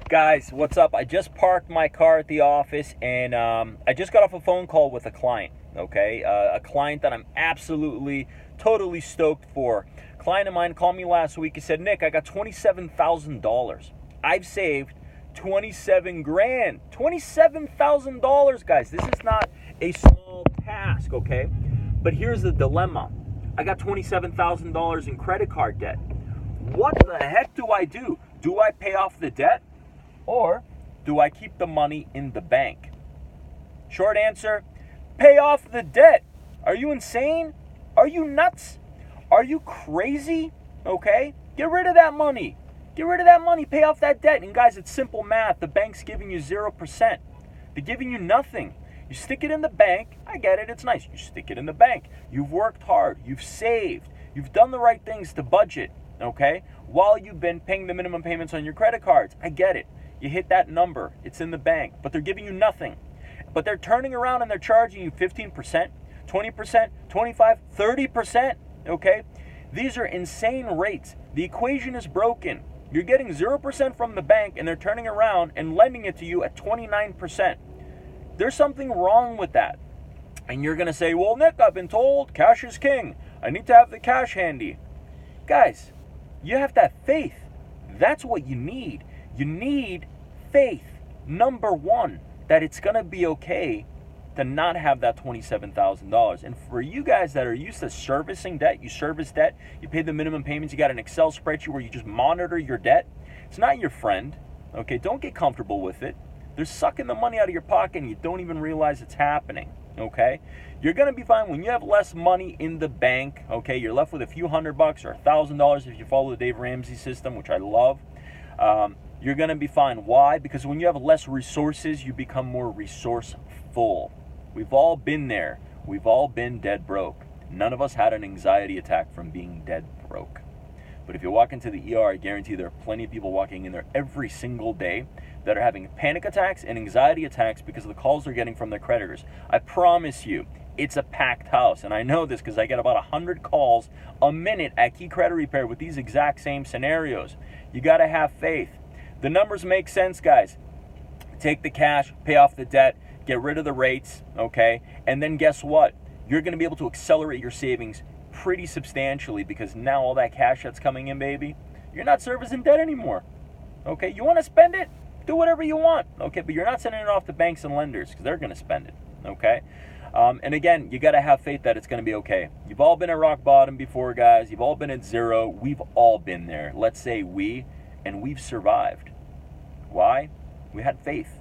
Guys, what's up? I just parked my car at the office and I just got off a phone call with a client, okay? A client that I'm absolutely, totally stoked for. A client of mine called me last week. He said, Nick, I got $27,000. I've saved 27 grand. $27,000, guys. This is not a small task, okay? But here's the dilemma. I got $27,000 in credit card debt. What the heck do I do? Do I pay off the debt? Or do I keep the money in the bank? Short answer, pay off the debt. Are you insane? Are you nuts? Are you crazy? Okay? Get rid of that money. Get rid of that money. Pay off that debt. And guys, it's simple math. The bank's giving you 0%. They're giving you nothing. You stick it in the bank. I get it. It's nice. You stick it in the bank. You've worked hard. You've saved. You've done the right things to budget. Okay? While you've been paying the minimum payments on your credit cards. I get it. You hit that number, it's in the bank, but they're giving you nothing. But they're turning around and they're charging you 15%, 20%, 25%, 30%, okay? These are insane rates. The equation is broken. You're getting 0% from the bank and they're turning around and lending it to you at 29%. There's something wrong with that. And you're gonna say, well, Nick, I've been told cash is king. I need to have the cash handy. Guys, you have to have faith. That's what you need. You need faith, number one, that it's going to be okay to not have that $27,000. And for you guys that are used to servicing debt, you service debt, you pay the minimum payments, you got an Excel spreadsheet where you just monitor your debt, it's not your friend, okay? Don't get comfortable with it. They're sucking the money out of your pocket and you don't even realize it's happening, okay? You're going to be fine when you have less money in the bank, okay? You're left with a few $100 or $1,000 if you follow the Dave Ramsey system, which I love. You're going to be fine. Why? Because when you have less resources, you become more resourceful. We've all been there. We've all been dead broke. None of us had an anxiety attack from being dead broke. But if you walk into the ER, I guarantee there are plenty of people walking in there every single day that are having panic attacks and anxiety attacks because of the calls they're getting from their creditors. I promise you, it's a packed house. And I know this because I get about 100 calls a minute at Key Credit Repair with these exact same scenarios. You got to have faith. The numbers make sense, guys. Take the cash, pay off the debt, get rid of the rates, okay? And then guess what? You're going to be able to accelerate your savings pretty substantially because now all that cash that's coming in, baby, you're not servicing debt anymore, okay? You want to spend it? Do whatever you want, okay? But you're not sending it off to banks and lenders because they're going to spend it, okay? And again, you got to have faith that it's going to be okay. You've all been at rock bottom before, guys. You've all been at zero. We've all been there. Let's say and we've survived. Why? We had faith.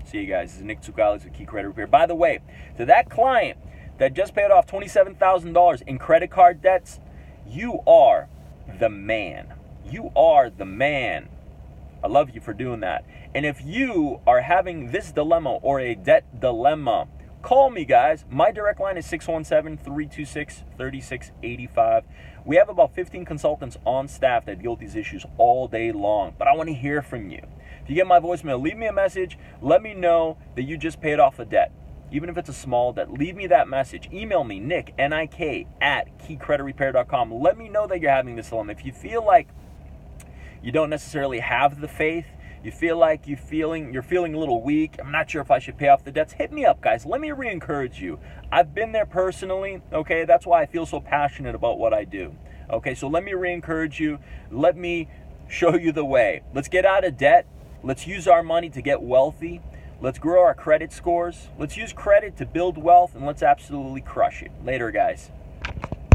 See you guys. This is Nick Tsoukalis with Key Credit Repair. By the way, to that client that just paid off $27,000 in credit card debts, you are the man. You are the man. I love you for doing that. And if you are having this dilemma or a debt dilemma, call me, guys. My direct line is 617-326-3685. We have about 15 consultants on staff that deal with these issues all day long. But I want to hear from you. If you get my voicemail, leave me a message. Let me know that you just paid off a debt. Even if it's a small debt, leave me that message. Email me, Nick, N-I-K, @keycreditrepair.com. Let me know that you're having this dilemma. If you feel like you don't necessarily have the faith, you feel like you're feeling a little weak, I'm not sure if I should pay off the debts, hit me up, guys. Let me re-encourage you. I've been there personally, okay? That's why I feel so passionate about what I do. Okay, so let me re-encourage you. Let me show you the way. Let's get out of debt. Let's use our money to get wealthy. Let's grow our credit scores. Let's use credit to build wealth, and let's absolutely crush it. Later, guys.